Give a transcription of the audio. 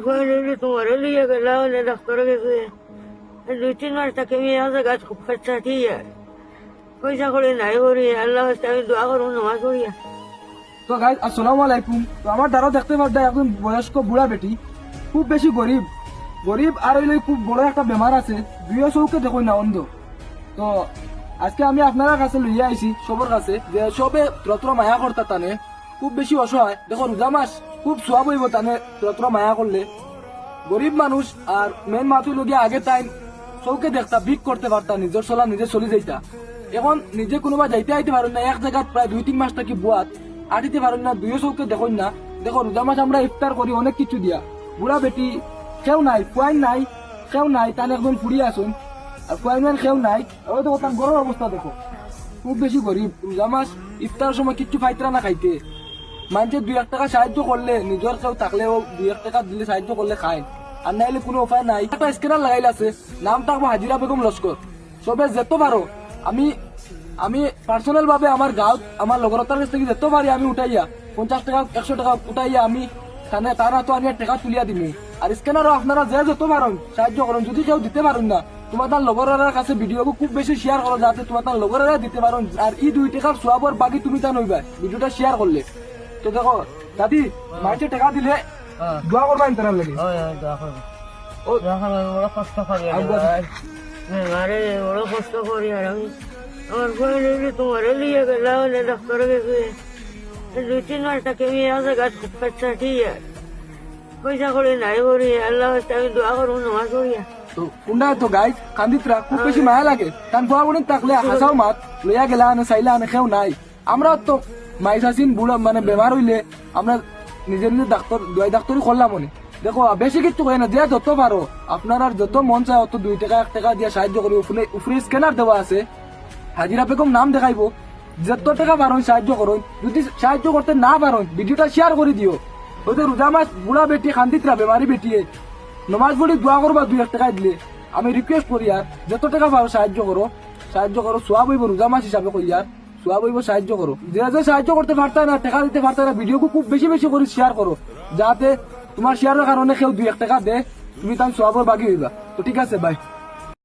Finally তোমারে লিয়ে গেলা হলে ডাক্তারে গেছে 2-3 মাস তাকে মেয়ে আছে গাছ খুব খরচা ঠিক পয়সা করে নাই করি আল্লাহ আমি দোয়া করবো নামাজ পড়িয়া। তো গাইজ আসসালামু আলাইকুম। তো আমার দ্বারা দেখতে পারবে একজন বয়স্ক বুড়া বেটি, খুব বেশি গরিব গরিব আর হইলে খুব বড় একটা বেমার আছে, দুইও চৌকে দেখো না অন্ধ। তো আজকে আমি আপনার কাছে লইয়া আইছি সবর কাছে যে সবে তত্র মায়া করতা টানে, খুব বেশি অসহায়। দেখো রোজা মাস খুব সোয়াব হইব টানে তত্র মায়া করলে। গরিব মানুষ আর মেন মাথুই লগিয়া আগে টাইম চৌকে দেখতা ভিক করতে পারতা, নিজের চলা নিজে চলে যাইতা। এখন নিজে কোনোবা যাইতে আইতে পারেন না, এক জায়গায় প্রায় 2-3 মাস থাকি বুয়াত আটিতে পারেন না, দুইও চৌকে দেখুন না। দেখো রোজা মাস আমরা ইফতার করি অনেক কিছু দিয়া, বুড়া বেটি কেউ নাই, ফুয়াইন নাই, কেউ নাই, তান একজন ফুড়িয়ে আসুন আর ফুয়াইন কেউ নাই। ওই দেখো তার গরম অবস্থা দেখো, খুব বেশি গরিব। রোজা মাস ইফতার সময় কিচ্ছু পাইতরা না খাইতে, মানুষের 2-1 টাকা সাহায্য করলে, নিজের কেউ থাকলেও 2-1 টাকা দিলে সাহায্য করলে খায়, আর নাইলে কোনো উপায় নাই। একটা স্ক্যানার লাগাইল আছে, নাম থাকবো হাজিরা বেগম লস্কর। সবে যেত পারো আমি আমি পার্সোনাল ভাবে আমার গাঁত আমার লগরতার কাছ থেকে যেতে পারি আমি উঠাইয়া 50 টাকা 100 টাকা উঠাইয়া আমি তারা তো আমি টাকা তুলিয়া দিমি। আর স্ক্যানারও আপনারা যে যেতে পারেন সাহায্য করেন, যদি কেউ দিতে পারেন না তোমার তার লগরের কাছে ভিডিও খুব বেশি শেয়ার করো, যাতে তোমার তার লগরেরা দিতে পারেন। আর এই 2 টাকার সোয়াবর বাকি তুমি তা নইবা ভিডিওটা শেয়ার করলে। তো দেখো দাদি মাইছে টাকা দিলে দোয়া করবা ইন্টারনেট লাগে। কষ্ট করি আরে বড় কষ্ট করি আর আমি আমার ফাইনালি তোমারে লিয়ে গেলা হলে ডাক্তারে গেছে 2-3 মাস তাকে মেয়ে আছে গাছ খুব খরচা ঠিক পয়সা করে নাই করি আল্লাহ আমি দোয়া করবো নামাজ পড়িয়া। তো কুন্ডা তো গাই কান্দিতরা খুব বেশি মায়া লাগে, কারণ বুড়া বুড়ি থাকলে হাসাও মাত লইয়া গেলা আনে চাইলে আনে কেউ নাই। আমরা তো মাইসাসিন বুড়া মানে বেমার হইলে আমরা নিজের নিজের ডাক্তার দোয়াই ডাক্তারই করলাম মনে। দেখো বেশি কিছু হয় না, যে যত পারো আপনার আর যত মন চায় অত 2 টাকা 1 টাকা দিয়ে সাহায্য করি। উপরে স্ক্যানার দেওয়া আছে, হাজিরা বেগম নাম দেখাইবো, যত টাকা পারেন সাহায্য করুন। যদি সাহায্য করতে না পারেন ভিডিওটা শেয়ার করে দিও। হয়তো রোজা মাস বুড়া বেটি খান্দিতরা বেমারি বেটিয়ে নমাজ পড়ি দোয়া করবা 2-1 টাকা দিলে। আমি রিকোয়েস্ট করি আর যত টাকা পারো সাহায্য করো, সাহায্য করো। সোয়াব হইব রোজা মাস হিসাবে করি আর সোয়াব হইব, সাহায্য করো। যে যে সাহায্য করতে পারতা না, টাকা দিতে পারতা না, ভিডিও খুব বেশি বেশি করে শেয়ার করো, যাতে তোমার শেয়ারের কারণে কেউ 2-1 টাকা দে, তুমি তার সোয়াবর বাকি হইবা। তো ঠিক আছে, বাই।